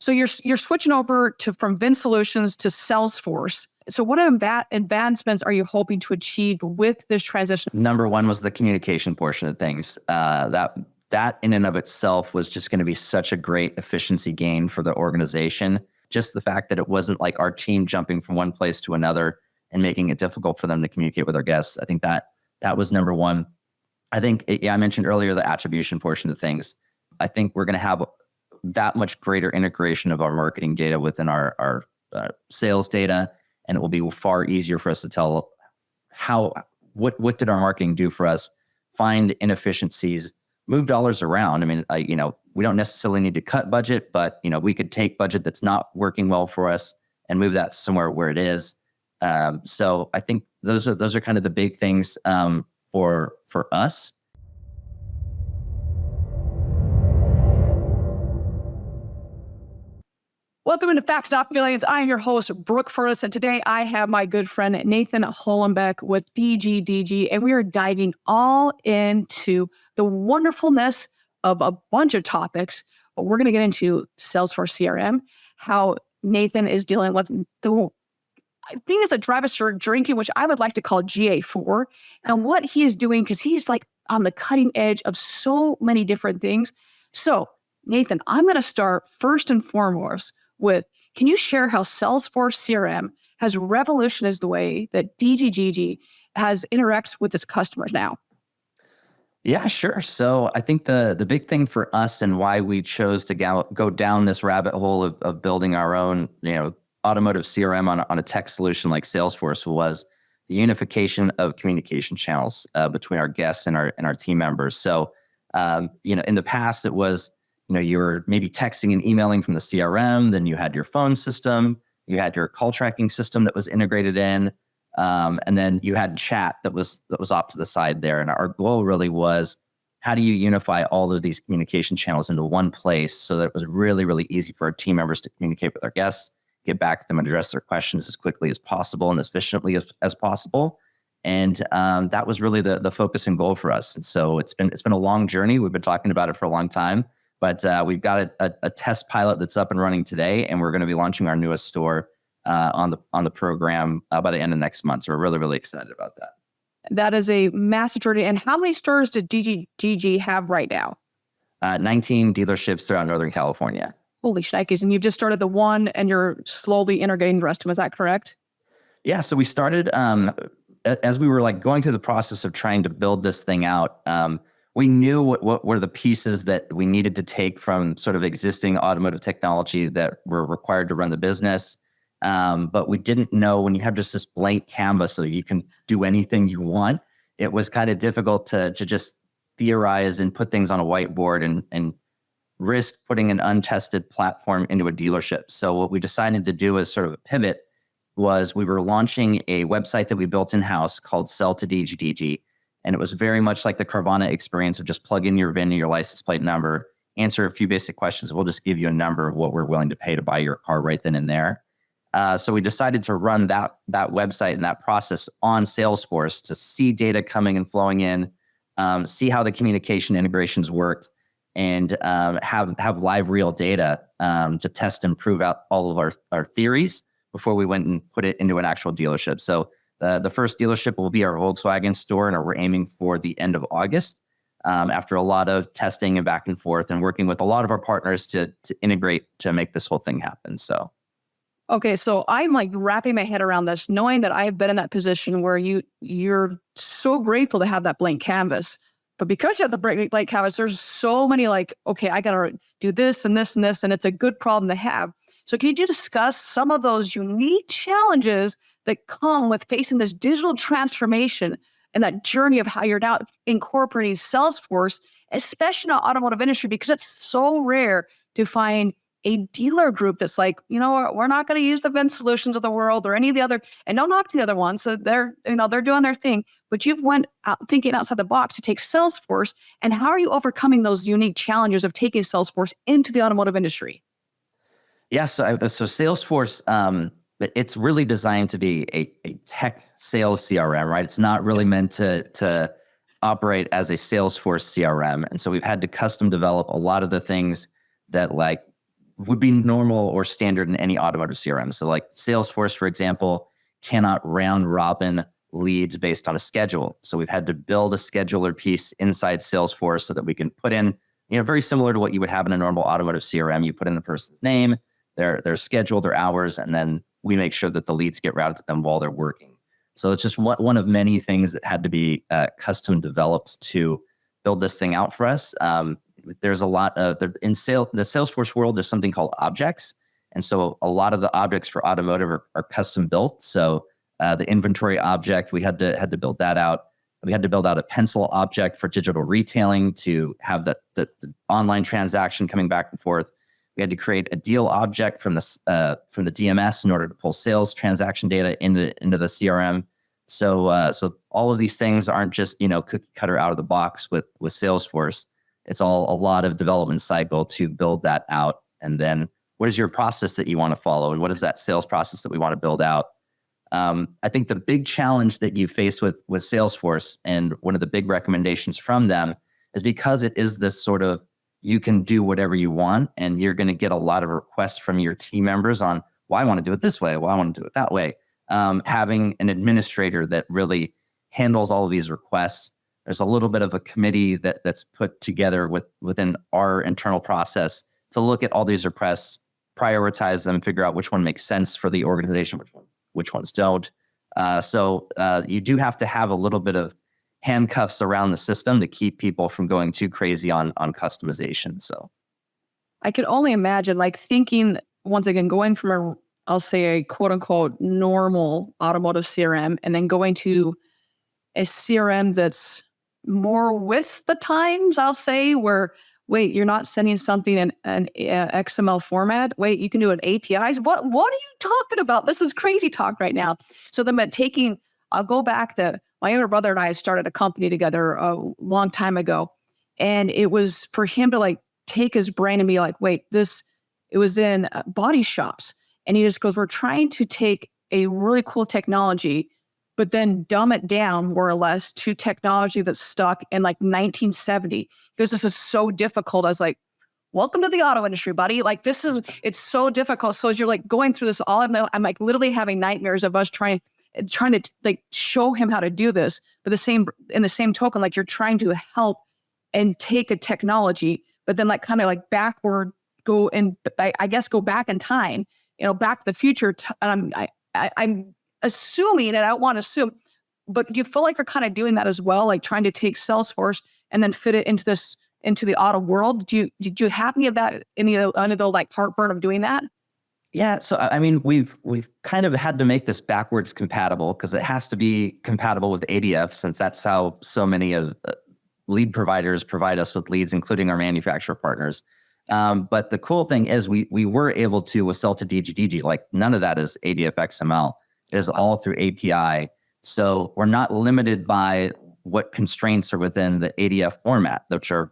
So you're switching over from Vin Solutions to Salesforce. So what advancements are you hoping to achieve with this transition? Number one was the communication portion of things. That in and of itself was just going to be such a great efficiency gain for the organization. Just the fact that it wasn't like our team jumping from one place to another and making it difficult for them to communicate with our guests. I think that was number one. I think, I mentioned earlier the attribution portion of things. I think we're going to have that much greater integration of our marketing data within our sales data, and it will be far easier for us to tell what did our marketing do for us, find inefficiencies, move dollars around. I mean, we don't necessarily need to cut budget, but we could take budget that's not working well for us and move that somewhere where it is. So I think those are kind of the big things for us. Welcome to Facts Not Feelings. I am your host, Brooke Furniss, and today I have my good friend Nathan Hollenbeck with DGDG, and we are diving all into the wonderfulness of a bunch of topics. But we're going to get into Salesforce CRM, how Nathan is dealing with the things that drive us to drinking, which I would like to call GA4, and what he is doing, because he's like on the cutting edge of so many different things. So, Nathan, I'm going to start first and foremost with, can you share how Salesforce CRM has revolutionized the way that DGDG interacts with its customers now? Yeah, sure. So I think the big thing for us and why we chose to go down this rabbit hole of building our own, automotive CRM on a tech solution like Salesforce was the unification of communication channels between our guests and our team members. So, in the past it was, you were maybe texting and emailing from the CRM, then you had your phone system, you had your call tracking system that was integrated in, and then you had chat that was off to the side there. And our goal really was, how do you unify all of these communication channels into one place so that it was really, really easy for our team members to communicate with our guests, get back to them and address their questions as quickly as possible and as efficiently as possible. And that was really the focus and goal for us. And so it's been a long journey. We've been talking about it for a long time. But we've got a test pilot that's up and running today, and we're going to be launching our newest store on the program by the end of next month. So we're really, really excited about that. That is a massive journey. And how many stores did DGDG have right now? 19 dealerships throughout Northern California. Holy shnikes. And you've just started the one, and you're slowly integrating the rest of them. Is that correct? Yeah. So we started, as we were going through the process of trying to build this thing out, we knew what were the pieces that we needed to take from sort of existing automotive technology that were required to run the business. But we didn't know, when you have just this blank canvas so you can do anything you want, it was kind of difficult to just theorize and put things on a whiteboard and risk putting an untested platform into a dealership. So what we decided to do as sort of a pivot was we were launching a website that we built in-house called Sell to DGDG. And it was very much like the Carvana experience of just plug in your VIN and your license plate number, answer a few basic questions. We'll just give you a number of what we're willing to pay to buy your car right then and there. So we decided to run that website and that process on Salesforce to see data coming and flowing in, see how the communication integrations worked, and have live real data to test and prove out all of our theories before we went and put it into an actual dealership. So the first dealership will be our Volkswagen store, and we're aiming for the end of August after a lot of testing and back and forth and working with a lot of our partners to integrate to make this whole thing happen. So. Okay, so I'm wrapping my head around this, knowing that I've been in that position where you're so grateful to have that blank canvas. But because you have the blank canvas, there's so many okay, I got to do this and this and this, and it's a good problem to have. So can you discuss some of those unique challenges that come with facing this digital transformation and that journey of how you're now incorporating Salesforce, especially in the automotive industry, because it's so rare to find a dealer group that's we're not going to use the Vin Solutions of the world or any of the other, and don't knock the other ones. So they're doing their thing, but you've went out thinking outside the box to take Salesforce. And how are you overcoming those unique challenges of taking Salesforce into the automotive industry? Yeah, so Salesforce, it's really designed to be a tech sales CRM, right? It's not really meant to operate as a Salesforce CRM. And so we've had to custom develop a lot of the things that would be normal or standard in any automotive CRM. So like Salesforce, for example, cannot round robin leads based on a schedule. So we've had to build a scheduler piece inside Salesforce so that we can put in, very similar to what you would have in a normal automotive CRM. You put in the person's name, their schedule, their hours, and then we make sure that the leads get routed to them while they're working. So it's just one of many things that had to be custom developed to build this thing out for us. There's a lot of the Salesforce world. There's something called objects, and so a lot of the objects for automotive are custom built. So the inventory object, we had to build that out. We had to build out a pencil object for digital retailing to have the online transaction coming back and forth. We had to create a deal object from the DMS in order to pull sales transaction data into the CRM. So all of these things aren't just cookie cutter out of the box with Salesforce. It's all a lot of development cycle to build that out. And then what is your process that you want to follow, and what is that sales process that we want to build out? I think the big challenge that you face with Salesforce, and one of the big recommendations from them, is because it is this sort of, you can do whatever you want, and you're going to get a lot of requests from your team members on, well, I want to do it this way, well, I want to do it that way. Having an administrator that really handles all of these requests. There's a little bit of a committee that's put together within our internal process to look at all these requests, prioritize them, figure out which one makes sense for the organization, which ones don't. So you do have to have a little bit of handcuffs around the system to keep people from going too crazy on customization. So I could only imagine, like, thinking, once again, going from I'll say a quote unquote normal automotive CRM, and then going to a CRM that's more with the times, I'll say, where, wait, you're not sending something in an XML format. Wait, you can do it APIs. What are you talking about? This is crazy talk right now. So then I'll go back my younger brother and I started a company together a long time ago. And it was for him to like take his brain and be like, wait, it was in body shops. And he just goes, we're trying to take a really cool technology, but then dumb it down more or less to technology that's stuck in like 1970, because this is so difficult. I was like, welcome to the auto industry, buddy. Like, it's so difficult. So as you're like going through this, I'm like literally having nightmares of us trying to like show him how to do this. But in the same token, like, you're trying to help and take a technology, but then like kind of like backward go back in time, back to the future. I'm assuming, and I don't want to assume, but do you feel like you're kind of doing that as well? Like trying to take Salesforce and then fit it into the auto world? Did you have any of the like heartburn of doing that? Yeah. So, I mean, we've kind of had to make this backwards compatible, because it has to be compatible with ADF, since that's how so many of lead providers provide us with leads, including our manufacturer partners. But the cool thing is we were able to sell to DGDG. Like, none of that is ADF XML. It is all through API. So we're not limited by what constraints are within the ADF format, which are,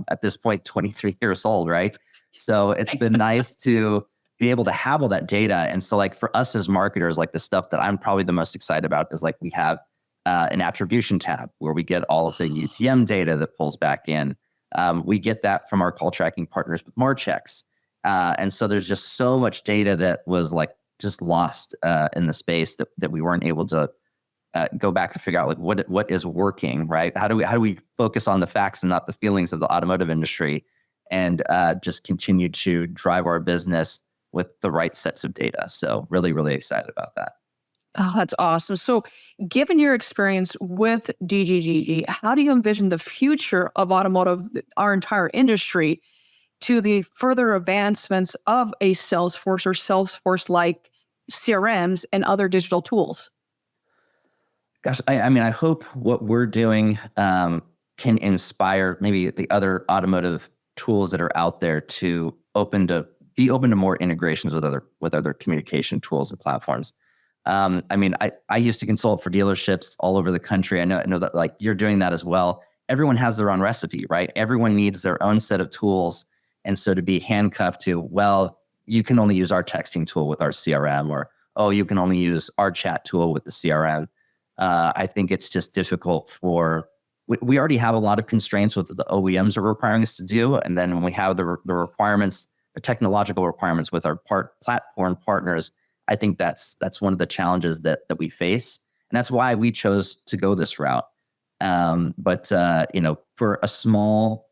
at this point, 23 years old, right? So it's been nice to be able to have all that data. And so, like, for us as marketers, like, the stuff that I'm probably the most excited about is like, we have an attribution tab where we get all of the UTM data that pulls back in. We get that from our call tracking partners with Marchex. And so there's just so much data that was like just lost in the space that we weren't able to go back to figure out, like, what is working, right? How do we focus on the facts and not the feelings of the automotive industry, and just continue to drive our business with the right sets of data. So really, really excited about that. Oh, that's awesome. So given your experience with DGDG, how do you envision the future of automotive, our entire industry, to the further advancements of a Salesforce or Salesforce-like CRMs and other digital tools? Gosh, I mean, I hope what we're doing can inspire maybe the other automotive tools that are out there to be open to more integrations with other communication tools and platforms. I mean, I used to consult for dealerships all over the country. I know that, like, you're doing that as well. Everyone has their own recipe, right? Everyone needs their own set of tools. And so to be handcuffed to, well, you can only use our texting tool with our CRM, or, oh, you can only use our chat tool with the CRM. I think it's just difficult we already have a lot of constraints with the OEMs are requiring us to do. And then when we have the requirements technological requirements with our platform partners, I think that's one of the challenges that we face. And that's why we chose to go this route. But for a small,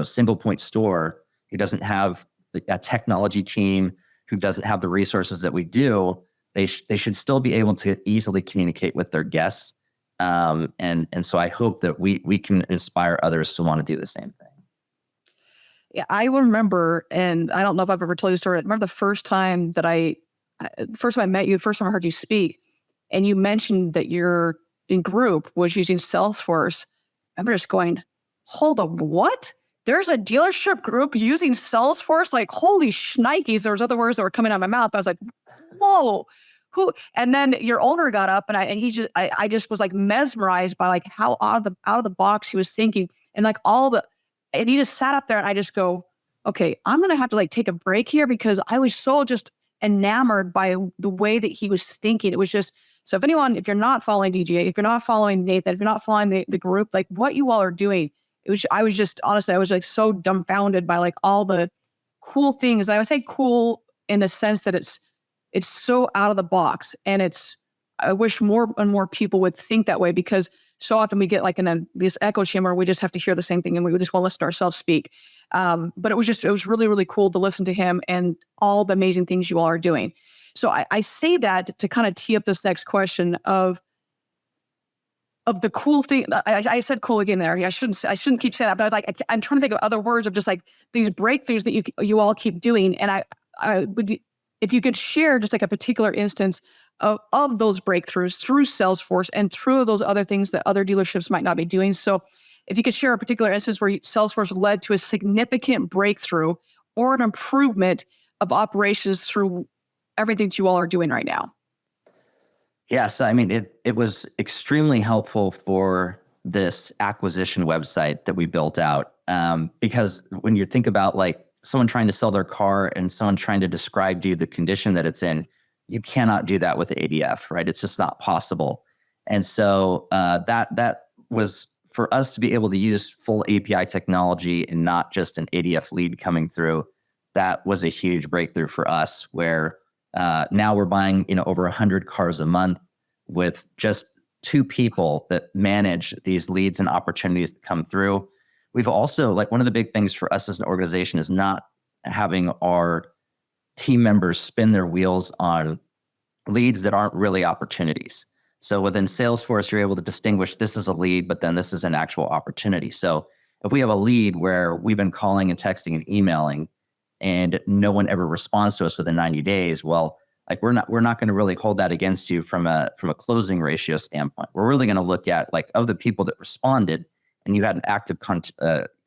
single point store who doesn't have a technology team, who doesn't have the resources that we do, they should still be able to easily communicate with their guests. And so I hope that we can inspire others to want to do the same thing. Yeah, I remember, and I don't know if I've ever told you a story. I remember the first time I met you, the first time I heard you speak, and you mentioned that your group was using Salesforce. I remember just going, hold on, what? There's a dealership group using Salesforce? Like, holy shnikes. There was other words that were coming out of my mouth. I was like, whoa, who? And then your owner got up, and I just was like mesmerized by like how out of the box he was thinking, and like and he just sat up there, and I just go, okay, I'm going to have to like take a break here, because I was so just enamored by the way that he was thinking. It was just, so if you're not following DGA, if you're not following Nathan, if you're not following the group, like what you all are doing, I was just, honestly, I was like so dumbfounded by like all the cool things. And I would say cool in the sense that it's so out of the box. And I wish more and more people would think that way, because so often we get like in this echo chamber, we just have to hear the same thing and we just want to listen to ourselves speak. But it was really, really cool to listen to him and all the amazing things you all are doing. So I say that to kind of tee up this next question of the cool thing. I said cool again there. I shouldn't keep saying that, but I was like, I'm trying to think of other words of just like these breakthroughs that you all keep doing. And I would, if you could share just like a particular instance of those breakthroughs through Salesforce and through those other things that other dealerships might not be doing. So if you could share a particular instance where Salesforce led to a significant breakthrough or an improvement of operations through everything that you all are doing right now. Yes, I mean, it was extremely helpful for this acquisition website that we built out, because when you think about like someone trying to sell their car and someone trying to describe to you the condition that it's in, you cannot do that with ADF, right? It's just not possible. And so that was for us to be able to use full API technology and not just an ADF lead coming through. That was a huge breakthrough for us, where now we're buying over 100 cars a month with just 2 people that manage these leads and opportunities that come through. We've also, like, one of the big things for us as an organization is not having our team members spin their wheels on leads that aren't really opportunities. So within Salesforce, you're able to distinguish this is a lead, but then this is an actual opportunity. So if we have a lead where we've been calling and texting and emailing and no one ever responds to us within 90 days, well, like we're not going to really hold that against you from a closing ratio standpoint. We're really going to look at, like, of the people that responded and you had an active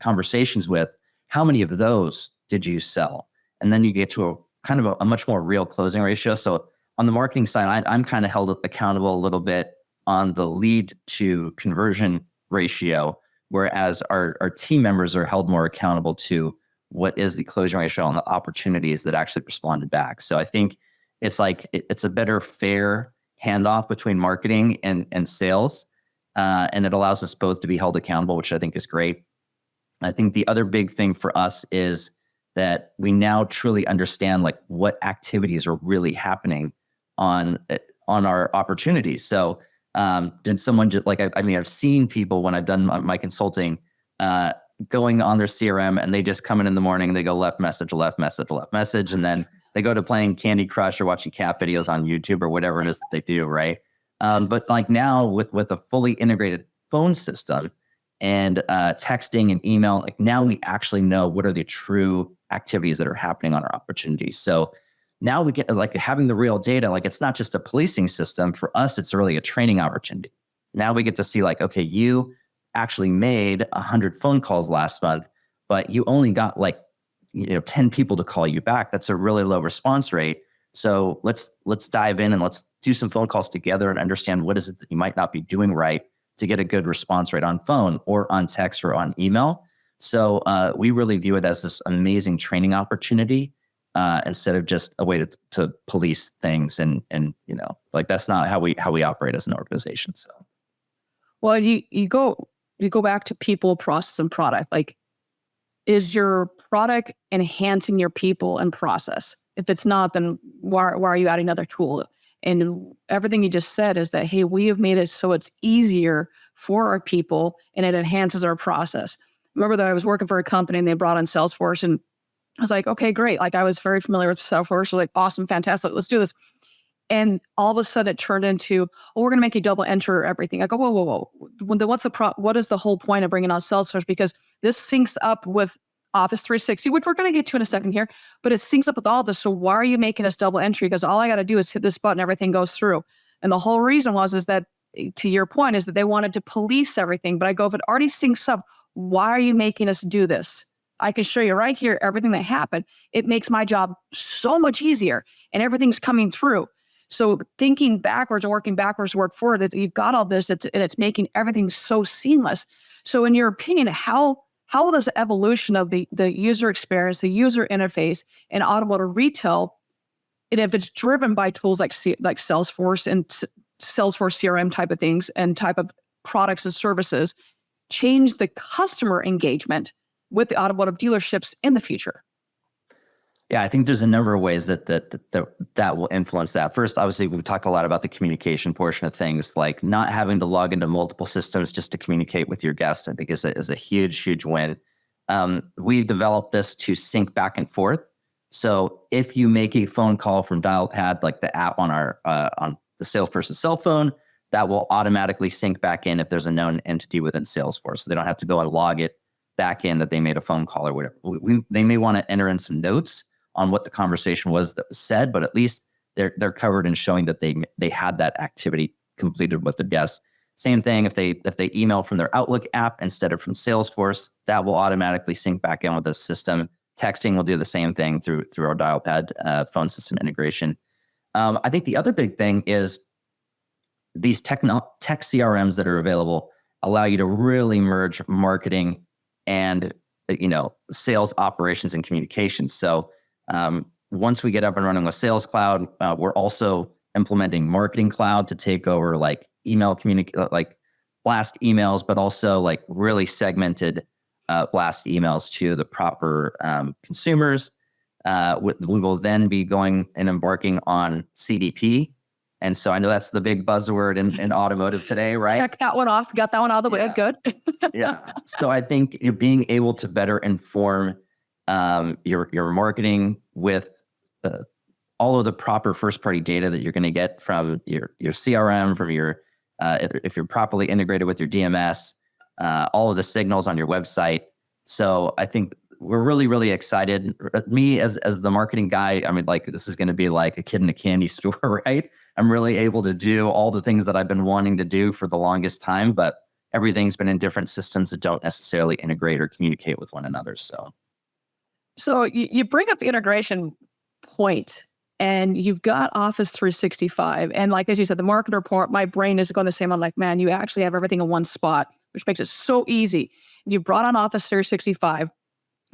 conversations with, how many of those did you sell? And then you get to a kind of a much more real closing ratio. So on the marketing side, I'm kind of held accountable a little bit on the lead to conversion ratio, whereas our team members are held more accountable to what is the closing ratio on the opportunities that actually responded back. So I think it's like it's a better, fair handoff between marketing and sales, and it allows us both to be held accountable, which I think is great. I think the other big thing for us is that we now truly understand like what activities are really happening on our opportunities. So did someone just like, I've seen people when I've done my consulting going on their CRM and they just come in the morning and they go left message, left message, left message. And then they go to playing Candy Crush or watching cat videos on YouTube or whatever it is that they do, right? But like now with a fully integrated phone system and texting and email, like now we actually know what are the true activities that are happening on our opportunities. So now we get like having the real data, like it's not just a policing system. For us, it's really a training opportunity. Now we get to see like, okay, you actually made 100 phone calls last month, but you only got like 10 people to call you back. That's a really low response rate. So let's dive in and let's do some phone calls together and understand what is it that you might not be doing right to get a good response rate on phone or on text or on email. So we really view it as this amazing training opportunity instead of just a way to police things. And like that's not how we operate as an organization. So, well, you go back to people, process, and product. Like is your product enhancing your people and process? If it's not, then why are you adding another tool? And everything you just said is that, hey, we have made it so it's easier for our people and it enhances our process. Remember that I was working for a company and they brought on Salesforce, and I was like, okay, great. Like, I was very familiar with Salesforce. So like, awesome, fantastic, let's do this. And all of a sudden it turned into, oh, we're going to make you double enter everything. I go, whoa. What is the whole point of bringing on Salesforce? Because this syncs up with Office 360, which we're going to get to in a second here, but it syncs up with all this. So why are you making us double entry? Because all I got to do is hit this button, everything goes through. And the whole reason is that, to your point, is that they wanted to police everything. But I go, if it already syncs up, why are you making us do this? I can show you right here everything that happened. It makes my job so much easier and everything's coming through. So thinking backwards and working backwards to work forward, you've got all this, and it's making everything so seamless. So in your opinion, how does the evolution of the user experience, the user interface in automotive retail, and if it's driven by tools like Salesforce and Salesforce CRM type of things and type of products and services, change the customer engagement with the automotive dealerships in the future? Yeah, I think there's a number of ways that will influence that. First, obviously, we've talked a lot about the communication portion of things, like not having to log into multiple systems just to communicate with your guests. I think is a huge win. We've developed this to sync back and forth. So if you make a phone call from Dialpad, like the app on on the salesperson's cell phone, that will automatically sync back in if there's a known entity within Salesforce. So they don't have to go and log it back in that they made a phone call or whatever. They may want to enter in some notes on what the conversation was that was said, but at least they're covered in showing that they had that activity completed with the guests. Same thing if they email from their Outlook app instead of from Salesforce, that will automatically sync back in with the system. Texting will do the same thing through our Dialpad phone system integration. I think the other big thing is these tech CRMs that are available allow you to really merge marketing and sales operations and communications. So once we get up and running with Sales Cloud, we're also implementing Marketing Cloud to take over like email like blast emails, but also like really segmented blast emails to the proper consumers. We will then be going and embarking on CDP. And so I know that's the big buzzword in automotive today, right? Check that one off. Got that one out of the way. Good. Yeah. So I think being able to better inform your marketing with all of the proper first-party data that you're going to get from your CRM, from your if you're properly integrated with your DMS, all of the signals on your website. So I think we're really excited. Me as the marketing guy, I mean, like this is going to be like a kid in a candy store, right? I'm really able to do all the things that I've been wanting to do for the longest time, but everything's been in different systems that don't necessarily integrate or communicate with one another. So you bring up the integration point, and you've got Office 365. And like, as you said, the marketer report, my brain is going the same. I'm like, man, you actually have everything in one spot, which makes it so easy. You've brought on Office 365.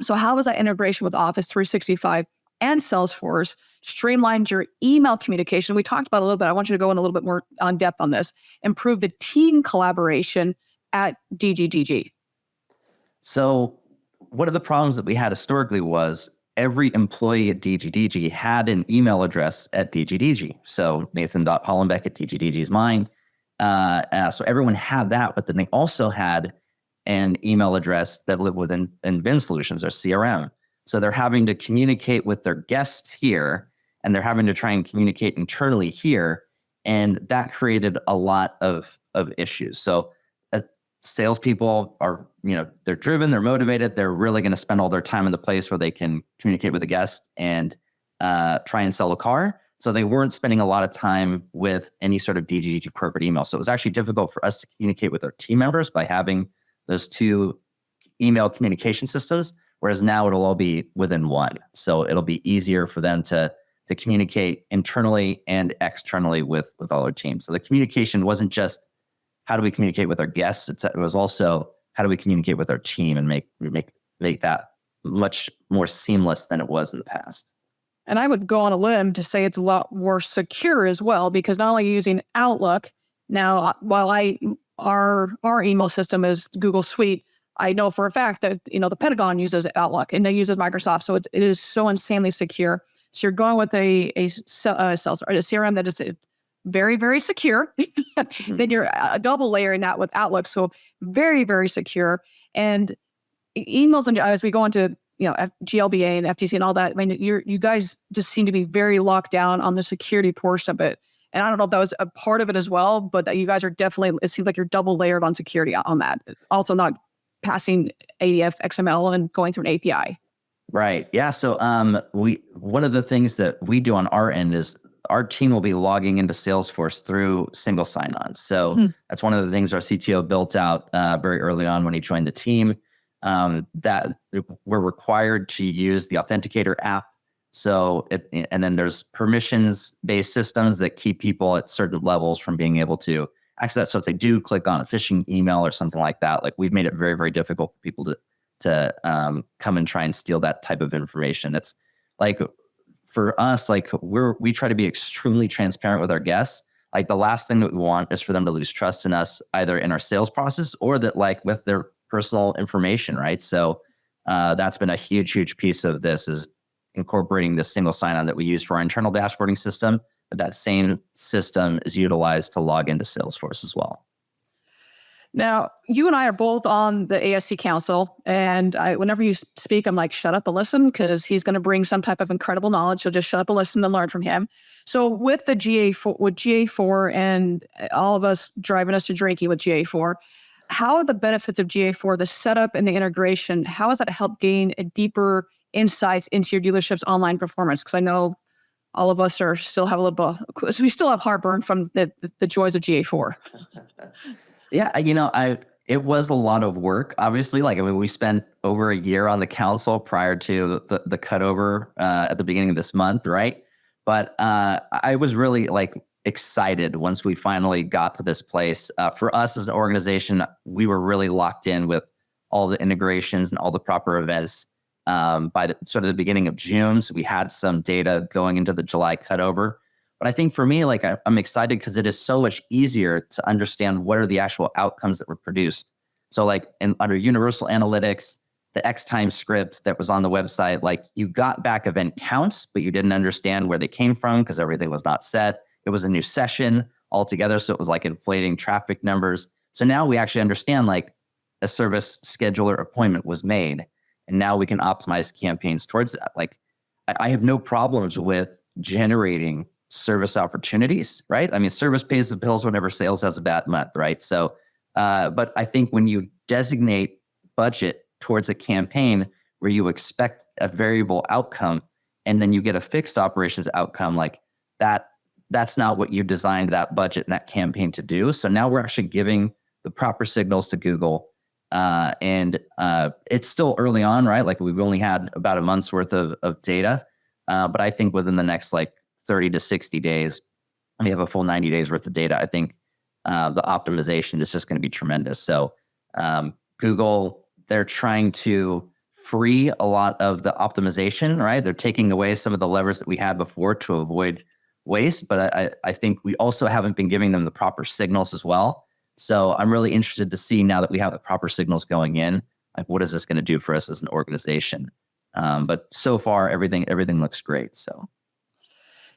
So how was that integration with Office 365 and Salesforce streamlined your email communication? We talked about it a little bit. I want you to go in a little bit more on depth on this. Improve the team collaboration at DGDG. So one of the problems that we had historically was every employee at DGDG had an email address at DGDG. So Nathan.Hollenbeck at DGDG is mine. So everyone had that, but then they also had an email address that lived within VIN Solutions or CRM. So they're having to communicate with their guests here, and they're having to try and communicate internally here. And that created a lot of issues. So salespeople are, they're driven, they're motivated, they're really going to spend all their time in the place where they can communicate with the guest and try and sell a car. So they weren't spending a lot of time with any sort of DGDG corporate email. So it was actually difficult for us to communicate with our team members by having those two email communication systems, whereas now it'll all be within one. So it'll be easier for them to communicate internally and externally with all our teams. So the communication wasn't just how do we communicate with our guests, it was also how do we communicate with our team and make that much more seamless than it was in the past. And I would go on a limb to say it's a lot more secure as well, because not only using Outlook, now while our email system is Google Suite, I know for a fact that, the Pentagon uses Outlook and they uses Microsoft. So it is so insanely secure. So you're going with a CRM that is very, very secure. Then you're double layering that with Outlook. So very, very secure. And emails, and as we go into, GLBA and FTC and all that, I mean, you guys just seem to be very locked down on the security portion of it. And I don't know if that was a part of it as well, but that you guys are definitely, it seems like you're double layered on security on that. Also not passing ADF XML and going through an API. Right. Yeah. So one of the things that we do on our end is our team will be logging into Salesforce through single sign-on. So that's one of the things our CTO built out very early on when he joined the team, that we're required to use the Authenticator app. So, and then there's permissions-based systems that keep people at certain levels from being able to access that. So if they do click on a phishing email or something like that, like we've made it very, very difficult for people to come and try and steal that type of information. It's like, for us, like we try to be extremely transparent with our guests. Like the last thing that we want is for them to lose trust in us, either in our sales process or that like with their personal information, right? So that's been a huge, huge piece of this, is incorporating this single sign-on that we use for our internal dashboarding system, but that same system is utilized to log into Salesforce as well. Now, you and I are both on the ASC Council, and whenever you speak, I'm like, shut up and listen, because he's going to bring some type of incredible knowledge. So just shut up and listen and learn from him. So with the GA4 and all of us driving us to drinking with GA4, how are the benefits of GA4, the setup and the integration, how has that helped gain a deeper insights into your dealership's online performance? Because I know all of us still have a little bit, we still have heartburn from the joys of GA4. Yeah, it was a lot of work, obviously. Like, I mean, we spent over a year on the council prior to the cutover at the beginning of this month, right? But I was really like excited once we finally got to this place. For us as an organization, we were really locked in with all the integrations and all the proper events by the beginning of June. So we had some data going into the July cutover. But I think for me, like I'm excited because it is so much easier to understand what are the actual outcomes that were produced. So like under Universal Analytics, the X-Time script that was on the website, like you got back event counts, but you didn't understand where they came from because everything was not set. It was a new session altogether. So it was like inflating traffic numbers. So now we actually understand like a service scheduler appointment was made, and now we can optimize campaigns towards that. Like I have no problems with generating service opportunities, right? I mean, service pays the bills whenever sales has a bad month, right? So, but I think when you designate budget towards a campaign where you expect a variable outcome and then you get a fixed operations outcome, like that's not what you designed that budget and that campaign to do. So now we're actually giving the proper signals to Google. And it's still early on, right? Like we've only had about a month's worth of data. But I think within the next like 30 to 60 days, we have a full 90 days worth of data. I think the optimization is just going to be tremendous. So Google, they're trying to free a lot of the optimization, right? They're taking away some of the levers that we had before to avoid waste. But I think we also haven't been giving them the proper signals as well. So I'm really interested to see now that we have the proper signals going in, like what is this going to do for us as an organization? But so far, everything looks great. So.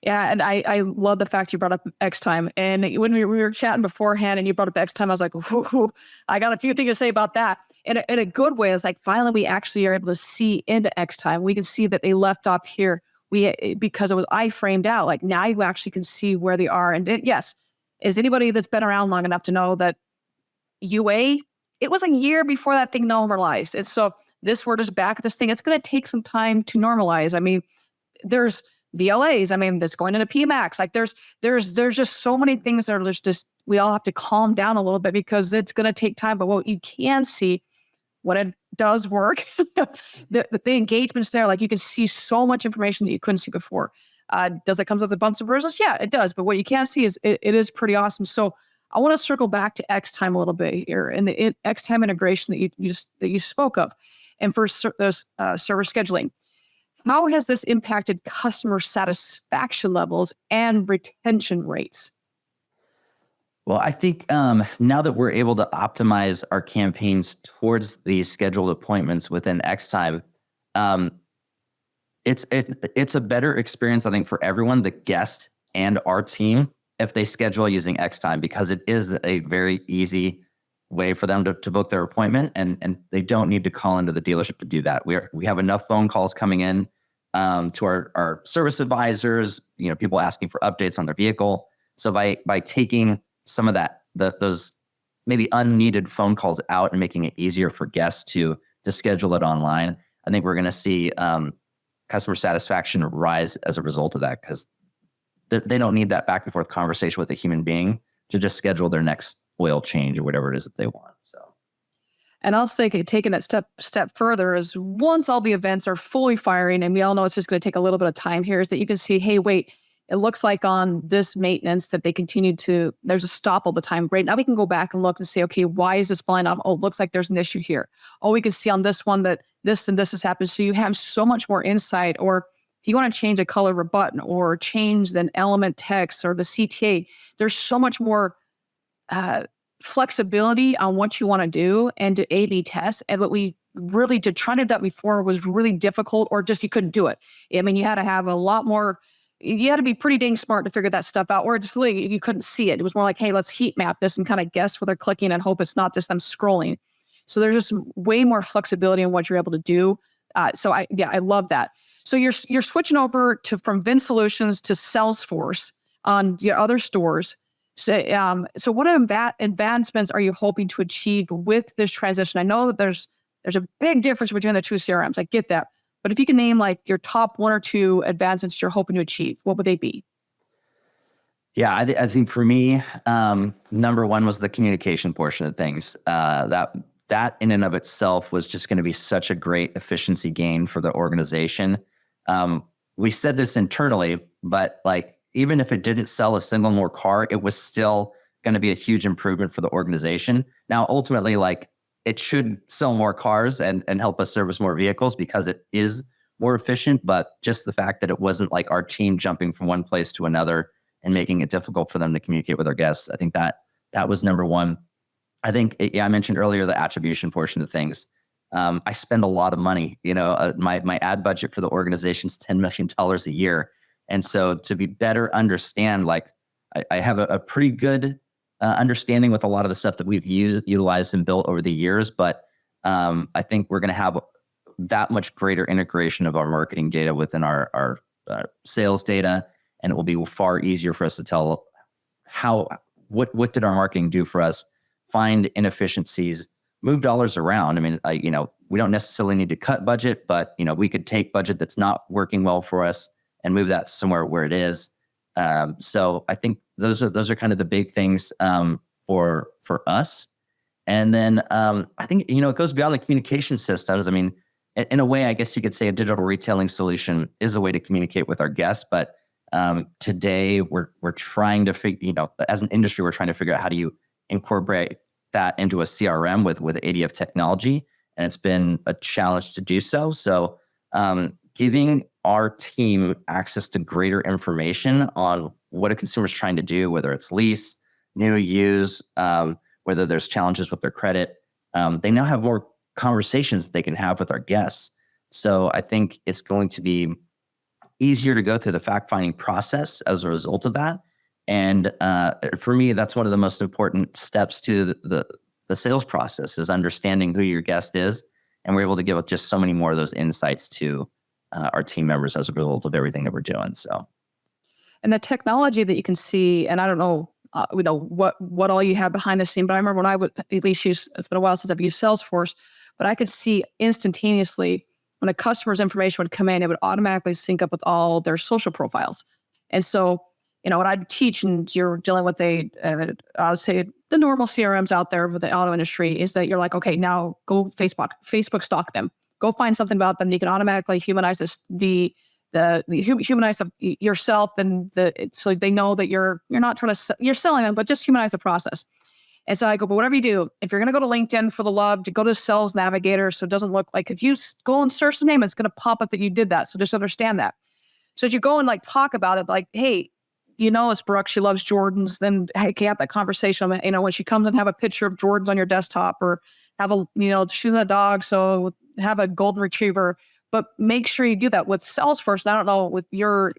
Yeah, and I love the fact you brought up X-Time. And when we were chatting beforehand and you brought up X-Time, I was like, ooh, I got a few things to say about that. In a good way, it's like finally we actually are able to see into X-Time. We can see that they left off here because it was iframed out. Like now you actually can see where they are. And yes, is anybody that's been around long enough to know that UA, it was a year before that thing normalized. And so we're just back at this thing. It's going to take some time to normalize. I mean, there's VLAs. I mean, that's going into PMAX. Like there's just so many things that are just we all have to calm down a little bit because it's going to take time. But what you can see when it does work, the engagement's there. Like you can see so much information that you couldn't see before. Does it come with the bumps and bruises? Yeah, it does. But what you can see is it is pretty awesome. So I want to circle back to X-Time a little bit here and the X-Time integration that you spoke of, and for those server scheduling. How has this impacted customer satisfaction levels and retention rates? Well, I think now that we're able to optimize our campaigns towards these scheduled appointments within X time, um, it's a better experience, I think, for everyone, the guest and our team, if they schedule using X time, because it is a very easy way for them to book their appointment, and they don't need to call into the dealership to do that. We have enough phone calls coming in to our service advisors, people asking for updates on their vehicle. So by taking some of those maybe unneeded phone calls out and making it easier for guests to schedule it online, I think we're going to see customer satisfaction rise as a result of that, because they don't need that back and forth conversation with a human being to just schedule their next oil change or whatever it is that they want. So, and I'll say, taking that step further is, once all the events are fully firing, and we all know it's just going to take a little bit of time here, is that you can see, hey, wait, it looks like on this maintenance that they continue to, there's a stop all the time. Great. Now we can go back and look and say, okay, why is this falling off? Oh, it looks like there's an issue here. Oh, we can see on this one that this and this has happened. So you have so much more insight. Or if you want to change the color of a button or change the element text or the CTA, there's so much more flexibility on what you want to do and to A/B test. And what we really to try to do that before was really difficult, or just you couldn't do it. I mean, you had to have a lot more. You had to be pretty dang smart to figure that stuff out, or it's really, you couldn't see it. It was more like, hey, let's heat map this and kind of guess where they're clicking and hope it's not just them scrolling. So there's just way more flexibility in what you're able to do. So I love that. So you're switching over from Vin Solutions to Salesforce on your other stores. So what advancements are you hoping to achieve with this transition? I know that there's a big difference between the two CRMs. I get that. But if you can name like your top one or two advancements you're hoping to achieve, what would they be? Yeah, I think for me, number one was the communication portion of things. That in and of itself was just going to be such a great efficiency gain for the organization. We said this internally, but like, even if it didn't sell a single more car, it was still going to be a huge improvement for the organization. Now, ultimately, like, it should sell more cars and help us service more vehicles because it is more efficient. But just the fact that it wasn't like our team jumping from one place to another and making it difficult for them to communicate with our guests, I think that was number one. I think, I mentioned earlier the attribution portion of things. I spend a lot of money. My ad budget for the organization is $10 million a year. And so to be better understand, like, I have a pretty good understanding with a lot of the stuff that we've utilized and built over the years. But I think we're going to have that much greater integration of our marketing data within our sales data. And it will be far easier for us to tell what did our marketing do for us, find inefficiencies, move dollars around. I mean, we don't necessarily need to cut budget, but we could take budget that's not working well for us and move that somewhere where it is. So I think those are kind of the big things for us. And then I think it goes beyond the communication systems. I mean, in a way, I guess you could say a digital retailing solution is a way to communicate with our guests. But today we're trying to figure, as an industry, we're trying to figure out how do you incorporate that into a CRM with ADF technology, and it's been a challenge to do so. So giving our team access to greater information on what a consumer's trying to do, whether it's lease, new, use, whether there's challenges with their credit, they now have more conversations they can have with our guests. So I think it's going to be easier to go through the fact-finding process as a result of that. And for me, that's one of the most important steps to the sales process, is understanding who your guest is. And we're able to give just so many more of those insights to our team members as a result of everything that we're doing. So, and the technology that you can see, and I don't know, what all you have behind the scene, but I remember when I would at least use, it's been a while since I've used Salesforce, but I could see instantaneously when a customer's information would come in, it would automatically sync up with all their social profiles. And so, what I'd teach, and you're dealing with I would say the normal CRMs out there with the auto industry, is that you're like, okay, now go Facebook stalk them. Go find something about them. You can automatically humanize humanize yourself, and so they know that you're not trying to, you're selling them, but just humanize the process. And so I go, but whatever you do, if you're going to go to LinkedIn for the love, to go to Sales Navigator, so it doesn't look like, if you go and search the name, it's going to pop up that you did that. So just understand that. So as you go and like talk about it, like, hey, it's Brooke, she loves Jordans, then hey, can you have that conversation, when she comes and have a picture of Jordans on your desktop, or have she's a dog, so have a golden retriever. But make sure you do that with Salesforce. And I don't know with your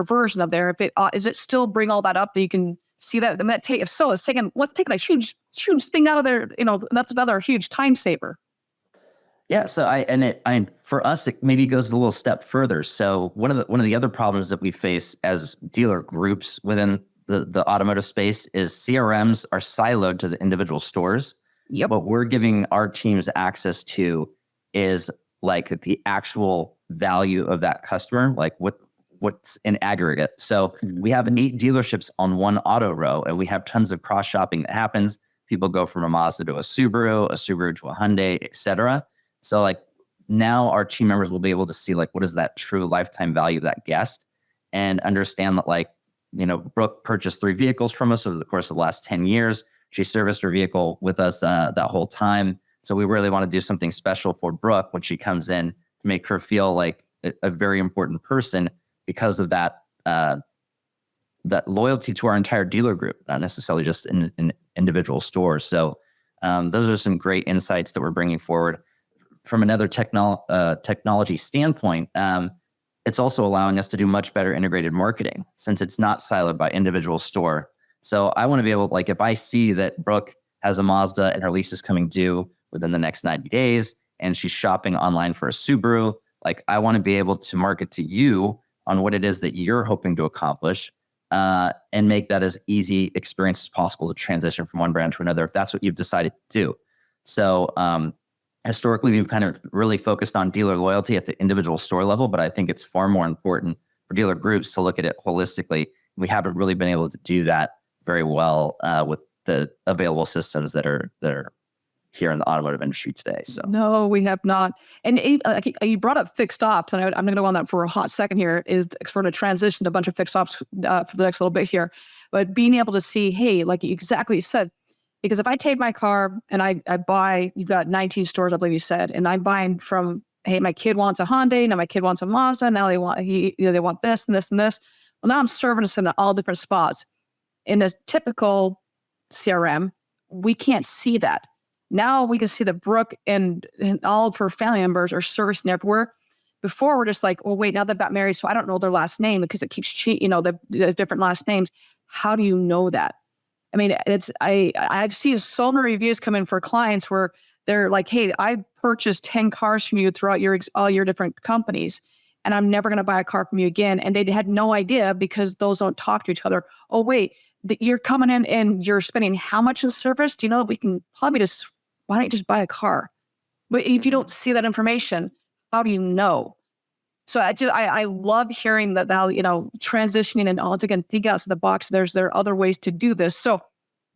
version of there, if it is it still bring all that up that you can see that. And that if so, it's taking a huge thing out of there. That's another huge time saver. Yeah. So for us, it maybe goes a little step further. So one of the other problems that we face as dealer groups within the automotive space is CRMs are siloed to the individual stores. Yep. What we're giving our teams access to is like the actual value of that customer, like what's in aggregate. So we have 8 dealerships on one auto row, and we have tons of cross shopping that happens. People go from a Mazda to a Subaru to a Hyundai, et cetera. So like now our team members will be able to see like, what is that true lifetime value of that guest, and understand that like, Brooke purchased 3 vehicles from us over the course of the last 10 years. She serviced her vehicle with us that whole time. So we really want to do something special for Brooke when she comes in to make her feel like a very important person because of that loyalty to our entire dealer group, not necessarily just in individual stores. So those are some great insights that we're bringing forward. From another technology standpoint, it's also allowing us to do much better integrated marketing since it's not siloed by individual store. So I want to be able, like, if I see that Brooke has a Mazda and her lease is coming due within the next 90 days and she's shopping online for a Subaru, like I want to be able to market to you on what it is that you're hoping to accomplish and make that as easy experience as possible to transition from one brand to another if that's what you've decided to do. So historically, we've kind of really focused on dealer loyalty at the individual store level, but I think it's far more important for dealer groups to look at it holistically. We haven't really been able to do that very well with the available systems that are here in the automotive industry today. So no, we have not. And you brought up fixed ops, and I'm going to go on that for a hot second here. Is sort of transition to a bunch of fixed ops for the next little bit here, but being able to see, hey, like exactly what you said, because if I take my car and I buy, you've got 19 stores, I believe you said, and I'm buying from, hey, my kid wants a Hyundai, now my kid wants a Mazda, now they want they want this and this and this. Well, now I'm servicing in all different spots. In a typical CRM, we can't see that. Now we can see that Brooke and all of her family members are servicing everywhere. Before we're just like, well, wait, now they've got married, so I don't know their last name because it keeps changing, the different last names. How do you know that? I mean, I've seen so many reviews come in for clients where they're like, hey, I purchased 10 cars from you throughout all your different companies, and I'm never going to buy a car from you again. And they had no idea because those don't talk to each other. Oh, wait, you're coming in and you're spending how much in service? Do you know we can probably why don't you just buy a car? But if you don't see that information, how do you know? So I love hearing that now, transitioning and again, thinking outside the box, there are other ways to do this. So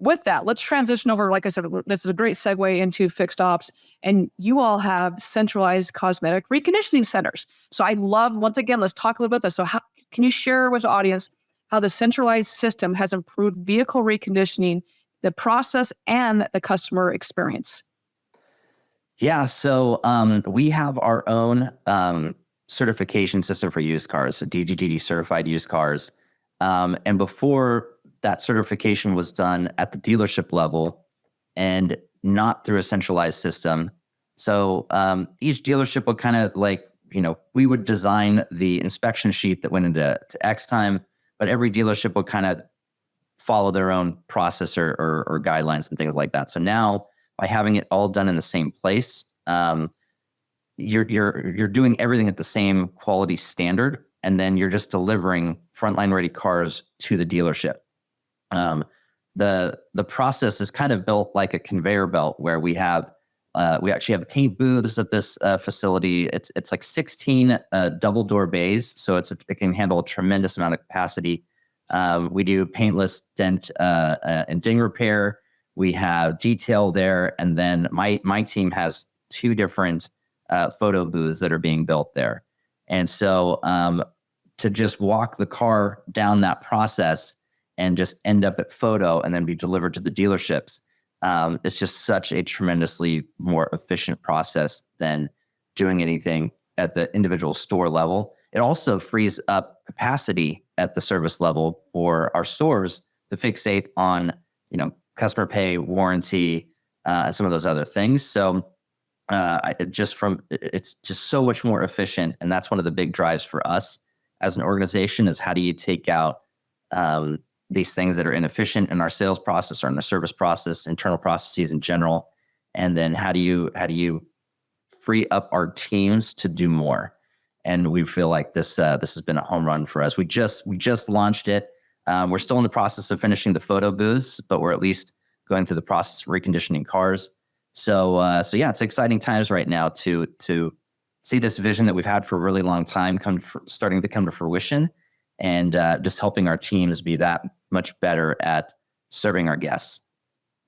with that, let's transition over. Like I said, this is a great segue into fixed ops. And you all have centralized cosmetic reconditioning centers. So I love, once again, let's talk a little bit about this. So how can you share with the audience how the centralized system has improved vehicle reconditioning, the process, and the customer experience? Yeah, so we have our own certification system for used cars, so DGDG certified used cars. And before that certification was done at the dealership level and not through a centralized system. So each dealership would kind of we would design the inspection sheet that went into X time, but every dealership would kind of follow their own process or guidelines and things like that. So now by having it all done in the same place, you're doing everything at the same quality standard, and then you're just delivering frontline ready cars to the dealership. The process is kind of built like a conveyor belt where we actually have paint booths at this facility. It's like 16 double door bays, so it can handle a tremendous amount of capacity. We do paintless dent and ding repair. We have detail there, and then my team has 2 different photo booths that are being built there. And so to just walk the car down that process and just end up at photo and then be delivered to the dealerships, it's just such a tremendously more efficient process than doing anything at the individual store level. It also frees up capacity at the service level for our stores to fixate on, customer pay, warranty, and some of those other things. So it's just so much more efficient. And that's one of the big drives for us as an organization is how do you take out these things that are inefficient in our sales process or in the service process, internal processes in general. And then how do you free up our teams to do more? And we feel like this has been a home run for us. We just launched it. We're still in the process of finishing the photo booths, but we're at least going through the process of reconditioning cars. So yeah, it's exciting times right now to see this vision that we've had for a really long time starting to come to fruition, and just helping our teams be that much better at serving our guests.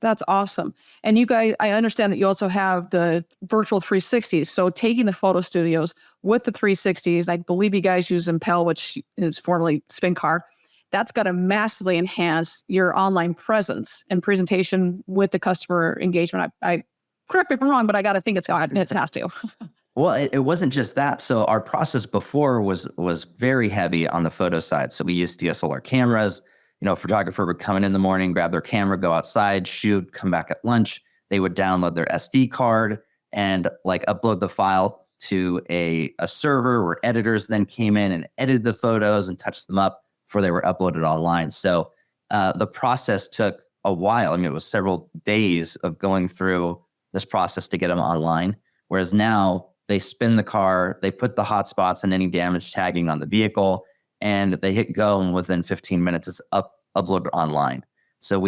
That's awesome. And you guys, I understand that you also have the virtual 360s. So taking the photo studios with the 360s, I believe you guys use Impel, which is formerly SpinCar. That's got to massively enhance your online presence and presentation with the customer engagement. I correct me if I'm wrong, but I got to think it has to. Well, it wasn't just that. So our process before was very heavy on the photo side. So we used DSLR cameras. A photographer would come in the morning, grab their camera, go outside, shoot, come back at lunch. They would download their SD card and upload the files to a server where editors then came in and edited the photos and touched them up before they were uploaded online. So the process took a while. I mean, it was several days of going through this process to get them online. Whereas now they spin the car, they put the hotspots and any damage tagging on the vehicle, and they hit go, and within 15 minutes it's uploaded online. So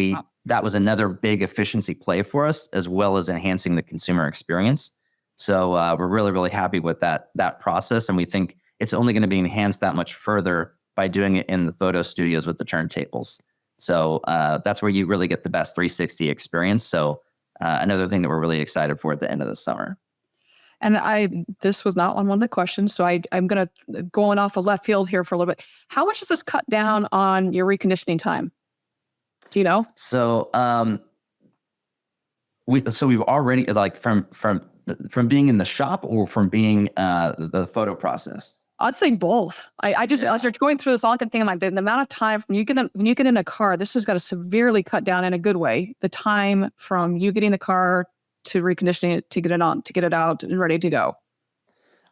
that was another big efficiency play for us, as well as enhancing the consumer experience. So we're really, really happy with that process, and we think it's only going to be enhanced that much further by doing it in the photo studios with the turntables. So that's where you really get the best 360 experience. So another thing that we're really excited for at the end of the summer. And this was not on one of the questions, so I'm going to going off of left field here for a little bit. How much does this cut down on your reconditioning time? Do you know? So we've already from being in the shop or from being the photo process. I'd say both. As you're going through this, all I can think of the amount of time from when you get in a car, this has got to severely cut down in a good way. The time from you getting the car to reconditioning it, to get it out and ready to go.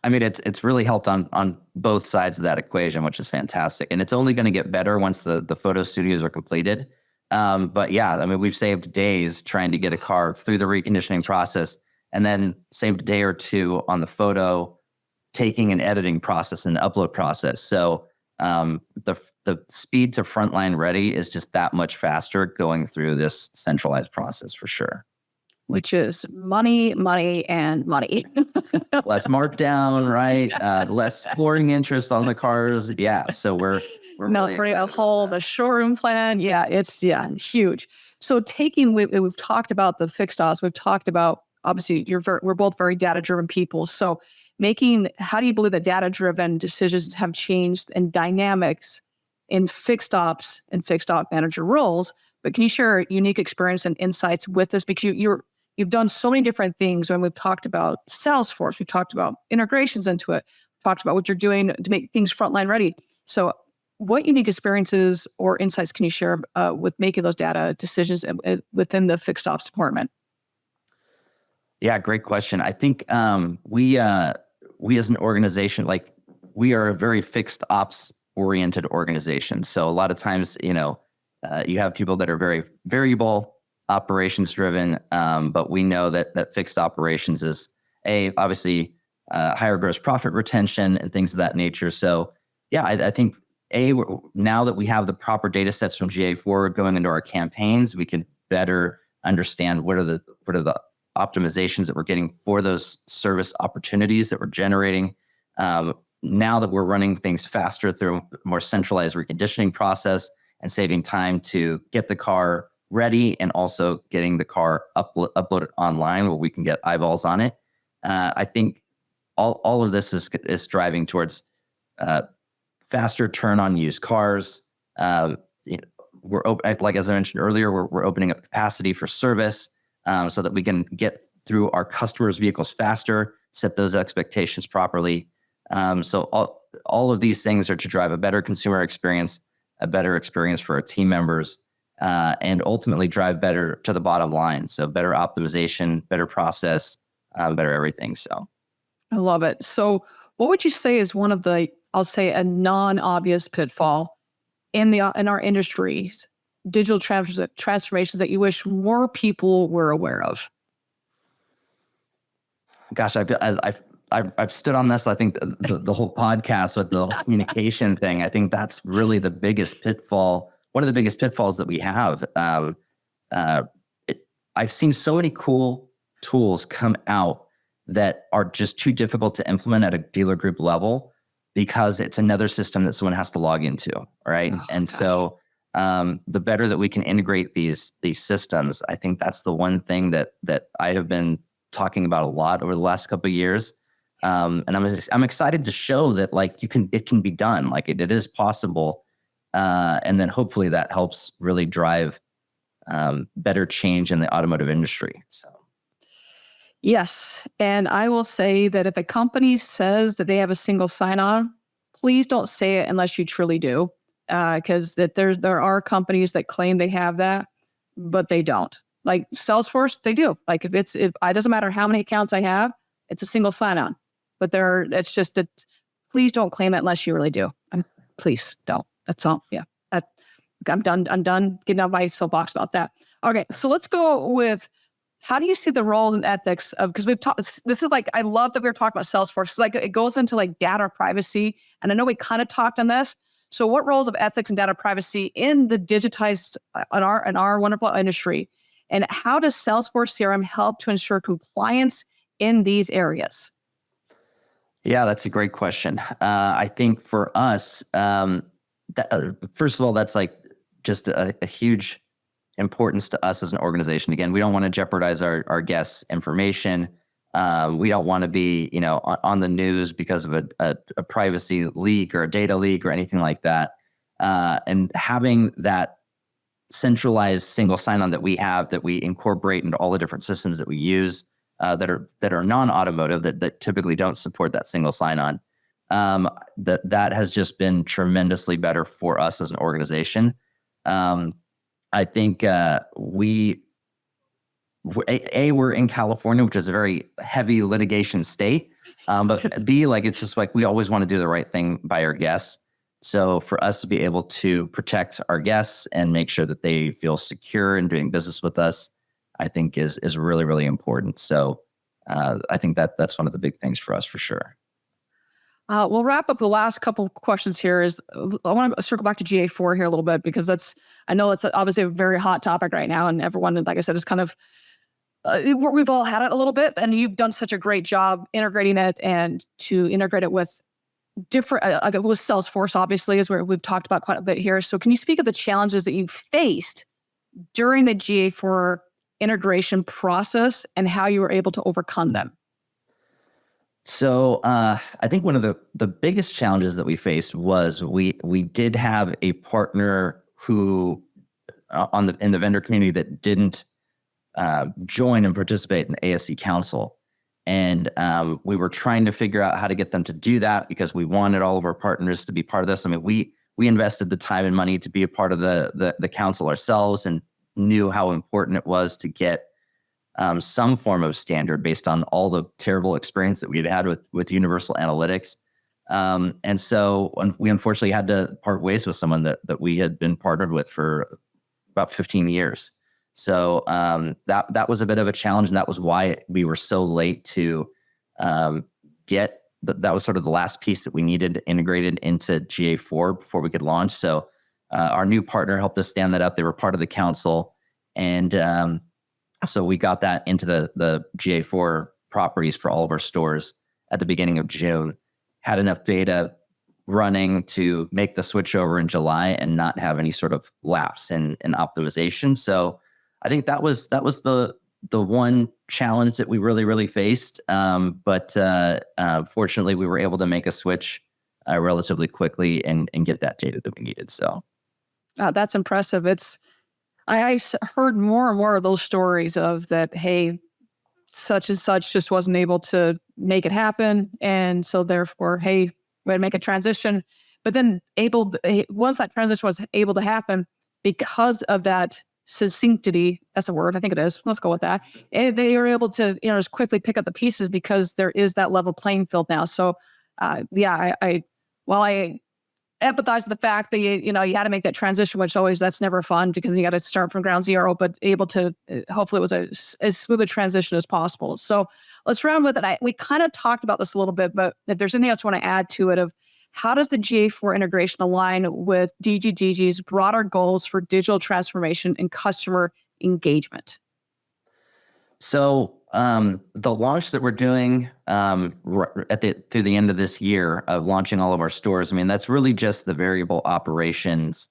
I mean, it's really helped on both sides of that equation, which is fantastic. And it's only going to get better once the photo studios are completed. But yeah, I mean, we've saved days trying to get a car through the reconditioning process, and then saved a day or two on the photo taking and editing process and the upload process. So the speed to frontline ready is just that much faster going through this centralized process for sure. Which is money, and money. Less markdown, right? Less flooring interest on the cars. Yeah. So we're really the showroom plan. Yeah, it's huge. So we've talked about the fixed ops. We've talked about, obviously we're both very data-driven people. So how do you believe that data-driven decisions have changed and dynamics in fixed ops and fixed op manager roles? But can you share unique experience and insights with us? Because you've done so many different things. When we've talked about Salesforce, we've talked about integrations into it, we've talked about what you're doing to make things frontline ready. So what unique experiences or insights can you share with making those data decisions within the fixed ops department? Yeah, great question. I think we as an organization, we are a very fixed ops oriented organization. So a lot of times, you have people that are very variable, operations driven, but we know that fixed operations is obviously higher gross profit retention and things of that nature. So yeah, I think now that we have the proper data sets from GA4 going into our campaigns, we can better understand what are the optimizations that we're getting for those service opportunities that we're generating. Now that we're running things faster through a more centralized reconditioning process and saving time to get the car ready and also getting the car uploaded online where we can get eyeballs on it. I think all of this is driving towards faster turn on used cars. We're like as I mentioned earlier, we're opening up capacity for service so that we can get through our customers' vehicles faster, set those expectations properly. So all of these things are to drive a better consumer experience, a better experience for our team members, and ultimately drive better to the bottom line. So better optimization, better process, better everything. So I love it. So what would you say is one of the, I'll say a non-obvious pitfall in our industries, digital transformations that you wish more people were aware of? Gosh, I've stood on this. I think the whole podcast with the communication thing, I think that's really the biggest pitfall. One of the biggest pitfalls that we have. I've seen so many cool tools come out that are just too difficult to implement at a dealer group level because it's another system that someone has to log into, right? Oh, and gosh. So the better that we can integrate these systems, I think that's the one thing that I have been talking about a lot over the last couple of years. And I'm excited to show that like it can be done, like it is possible. And then hopefully that helps really drive better change in the automotive industry. So. Yes. And I will say that if a company says that they have a single sign-on, please don't say it unless you truly do. Because that there are companies that claim they have that, but they don't. Like Salesforce, they do. Like if it doesn't matter how many accounts I have, it's a single sign-on. But it's just that please don't claim it unless you really do. Please don't. That's all. Yeah. I'm done getting out my soapbox about that. Okay. So let's go with, how do you see the roles and ethics of, because we've talked, this is like, I love that we were talking about Salesforce. It's like it goes into like data privacy. And I know we kind of talked on this. So what roles of ethics and data privacy in the digitized, in our wonderful industry? And how does Salesforce CRM help to ensure compliance in these areas? Yeah, that's a great question. I think for us, first of all, that's like just a huge importance to us as an organization. Again, we don't want to jeopardize our guests' information. We don't want to be, on the news because of a privacy leak or a data leak or anything like that. And having that centralized single sign-on that we have, that we incorporate into all the different systems that we use, that are non-automotive, that typically don't support that single sign-on, that has just been tremendously better for us as an organization. I think we're in California, which is a very heavy litigation state. But B, like it's just like we always want to do the right thing by our guests. So for us to be able to protect our guests and make sure that they feel secure in doing business with us, I think is really, really important. So I think that's one of the big things for us for sure. We'll wrap up the last couple of questions here. I want to circle back to GA4 here a little bit, because I know it's obviously a very hot topic right now, and everyone, like I said, is kind of, we've all had it a little bit, and you've done such a great job integrating it, and to integrate it with different, with Salesforce, obviously, is where we've talked about quite a bit here. So can you speak of the challenges that you faced during the GA4 integration process and how you were able to overcome them? So I think one of the biggest challenges that we faced was we did have a partner who in the vendor community that didn't join and participate in the ASC Council. And we were trying to figure out how to get them to do that, because we wanted all of our partners to be part of this. I mean, we invested the time and money to be a part of the council ourselves, and knew how important it was to get some form of standard based on all the terrible experience that we had with Universal Analytics. And so we unfortunately had to part ways with someone that we had been partnered with for about 15 years. So that was a bit of a challenge, and that was why we were so late to get that was sort of the last piece that we needed integrated into GA4 before we could launch. So our new partner helped us stand that up. They were part of the council, and so we got that into the GA4 properties for all of our stores at the beginning of June. Had enough data running to make the switch over in July and not have any sort of lapse in optimization. So I think that was the one challenge that we really faced. But fortunately, we were able to make a switch relatively quickly and get that data that we needed. So that's impressive. I heard more and more of those stories of that, hey, such and such just wasn't able to make it happen. And so therefore, hey, We had to make a transition, but then once that transition was able to happen, because of that succinctity, that's a word, I think it is. Let's go with that. And they were able to, just quickly pick up the pieces because there is that level playing field now. So, while I empathize with the fact that you had to make that transition, which that's never fun because you got to start from ground zero, but able to, hopefully it was as smooth a transition as possible. So let's round with it. We kind of talked about this a little bit, but if there's anything else you want to add to it of how does the GA4 integration align with DGDG's broader goals for digital transformation and customer engagement? So the launch that we're doing through the end of this year of launching all of our stores, that's really just the variable operations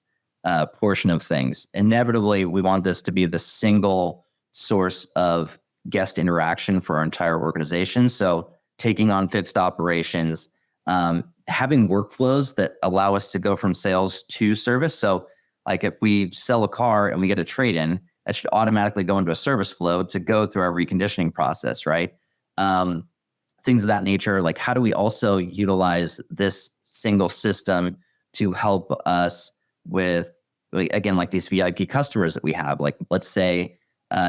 portion of things. Inevitably, we want this to be the single source of guest interaction for our entire organization. So taking on fixed operations, having workflows that allow us to go from sales to service. So like if we sell a car and we get a trade-in, that should automatically go into a service flow to go through our reconditioning process, right? Things of that nature. Like how do we also utilize this single system to help us with, again, like these VIP customers that we have? Like let's say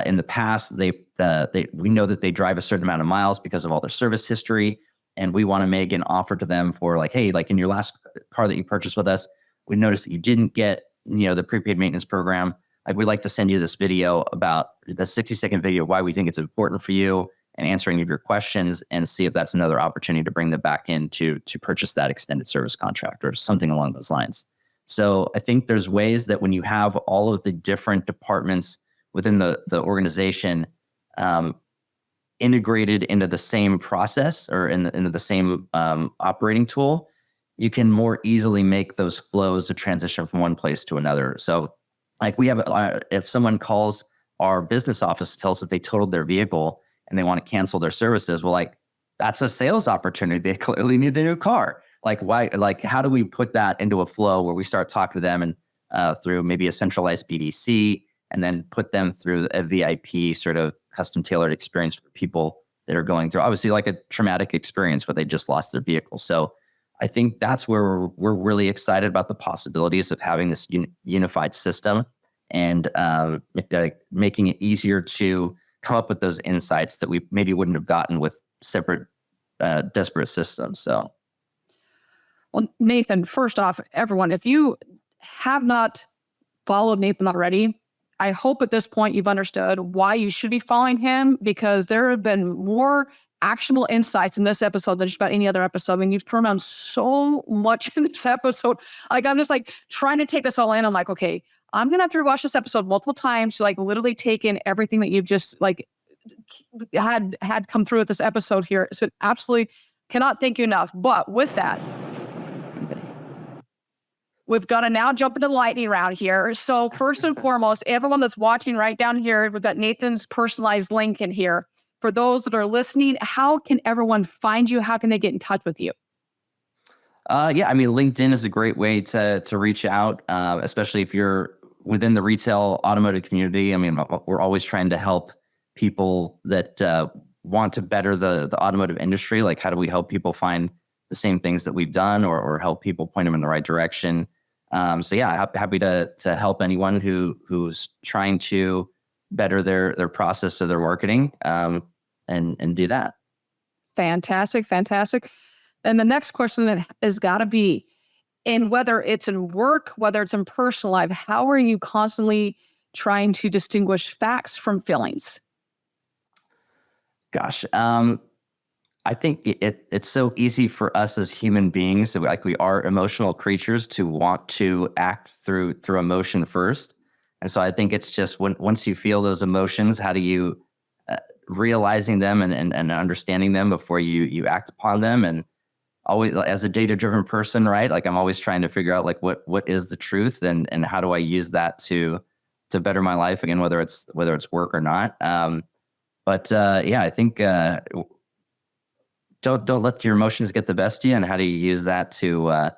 in the past, we know that they drive a certain amount of miles because of all their service history. And we want to make an offer to them for like, hey, like in your last car that you purchased with us, we noticed that you didn't get, the prepaid maintenance program. Like we'd like to send you this video about the 60-second video, why we think it's important for you and answer any of your questions and see if that's another opportunity to bring them back in to purchase that extended service contract or something along those lines. So I think there's ways that when you have all of the different departments within the organization integrated into the same process or into the same operating tool, you can more easily make those flows to transition from one place to another. So like we have, if someone calls our business office, tells that they totaled their vehicle and they want to cancel their services, well, like that's a sales opportunity. They clearly need a new car. Like why? Like how do we put that into a flow where we start talking to them and through maybe a centralized BDC, and then put them through a VIP sort of custom tailored experience for people that are going through obviously like a traumatic experience where they just lost their vehicle. So I think that's where we're really excited about the possibilities of having this unified system and making it easier to come up with those insights that we maybe wouldn't have gotten with separate, disparate systems. So, well, Nathan, first off, everyone, if you have not followed Nathan already, I hope at this point you've understood why you should be following him, because there have been more actionable insights in this episode than just about any other episode. I mean, you've turned around so much in this episode. Like, I'm just like trying to take this all in. I'm like, okay, I'm going to have to watch this episode multiple times to like literally take in everything that you've just like had come through with this episode here. So absolutely cannot thank you enough. But with that, we've got to now jump into the lightning round here. So first and foremost, everyone that's watching right down here, we've got Nathan's personalized link in here. For those that are listening, how can everyone find you? How can they get in touch with you? LinkedIn is a great way to reach out, especially if you're within the retail automotive community. I mean, we're always trying to help people that want to better the automotive industry. Like, how do we help people find the same things that we've done or help people point them in the right direction? Happy to help anyone who's trying to better their process of their marketing and do that. Fantastic. And the next question that has got to be, and whether it's in work, whether it's in personal life, how are you constantly trying to distinguish facts from feelings? Gosh, I think it's so easy for us as human beings, like we are emotional creatures, to want to act through emotion first. And so I think it's just once you feel those emotions, how do you realizing them and understanding them before you act upon them? And always, as a data-driven person, right? Like I'm always trying to figure out like what is the truth and how do I use that to better my life, again, whether it's work or not. I think don't let your emotions get the best of you. And how do you use that to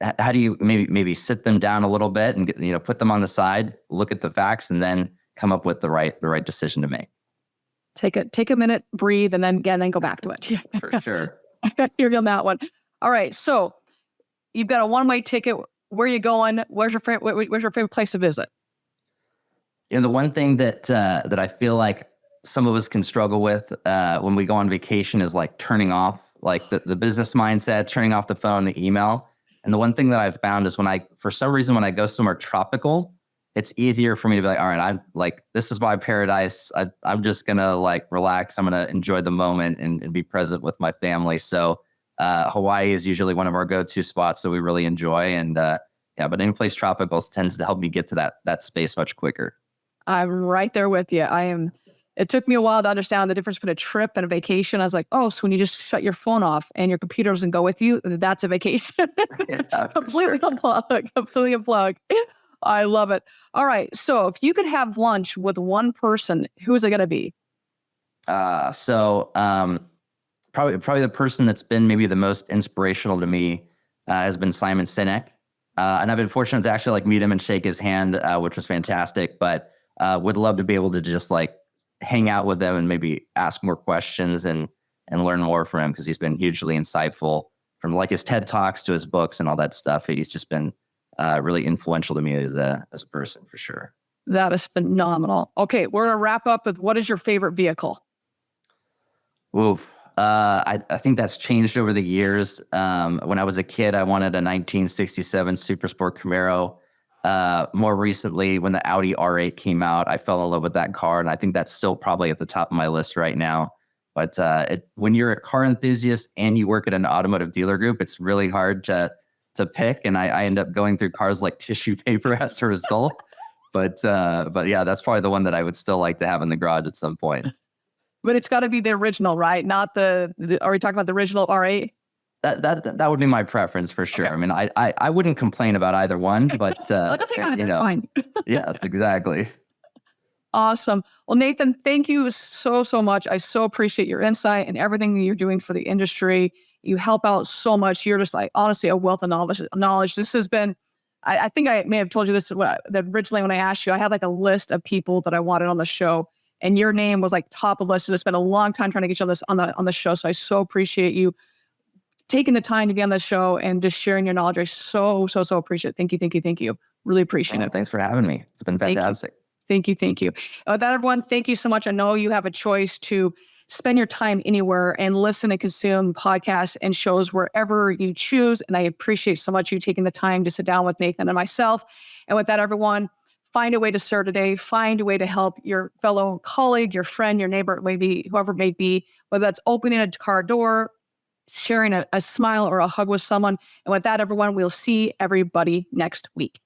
how do you maybe sit them down a little bit and put them on the side, look at the facts, and then come up with the right decision to make. Take a minute, breathe, and then go back to it. For sure. I hear you on that one. All right. So you've got a one-way ticket. Where are you going? Where's your favorite place to visit? And the one thing that that I feel like some of us can struggle with when we go on vacation is like turning off like the business mindset, turning off the phone, the email. And the one thing that I've found is for some reason, when I go somewhere tropical, it's easier for me to be like, all right, I'm like, this is my paradise. I'm just going to like relax. I'm going to enjoy the moment and be present with my family. So Hawaii is usually one of our go-to spots that we really enjoy. And yeah, but any place tropical tends to help me get to that space much quicker. I'm right there with you. It took me a while to understand the difference between a trip and a vacation. I was like, oh, so when you just shut your phone off and your computer doesn't go with you, that's a vacation. Yeah, Completely unplug. I love it. All right. So if you could have lunch with one person, who is it going to be? Probably the person that's been maybe the most inspirational to me has been Simon Sinek. And I've been fortunate to actually like meet him and shake his hand, which was fantastic, but would love to be able to just like hang out with him and maybe ask more questions and learn more from him, because he's been hugely insightful from like his TED Talks to his books and all that stuff. He's just been really influential to me as a person for sure. That is phenomenal. Okay, we're going to wrap up with, what is your favorite vehicle? Oof. I think that's changed over the years. When I was a kid, I wanted a 1967 Super Sport Camaro. More recently, when the Audi R8 came out, I fell in love with that car, and I think that's still probably at the top of my list right now. But when you're a car enthusiast and you work at an automotive dealer group, it's really hard to pick, and I end up going through cars like tissue paper as a result. But yeah, that's probably the one that I would still like to have in the garage at some point. But it's got to be the original, right? Not are we talking about the original R8? That would be my preference for sure. Okay. I mean, I wouldn't complain about either one, but that's fine. Yes, exactly. Awesome. Well, Nathan, thank you so much. I so appreciate your insight and everything that you're doing for the industry. You help out so much. You're just like, honestly, a wealth of knowledge. This has been, I think I may have told you this that originally when I asked you, I had like a list of people that I wanted on the show, and your name was like top of the list. And it's been a long time trying to get you on the show. So I so appreciate you taking the time to be on the show and just sharing your knowledge. I so appreciate it. Thank you. Really appreciate it. Thanks for having me. It's been fantastic. Thank you. With that, everyone, thank you so much. I know you have a choice to spend your time anywhere and listen and consume podcasts and shows wherever you choose. And I appreciate so much you taking the time to sit down with Nathan and myself. And with that, everyone, find a way to serve today. Find a way to help your fellow colleague, your friend, your neighbor, maybe whoever it may be, whether that's opening a car door, sharing a smile or a hug with someone. And with that, everyone, we'll see everybody next week.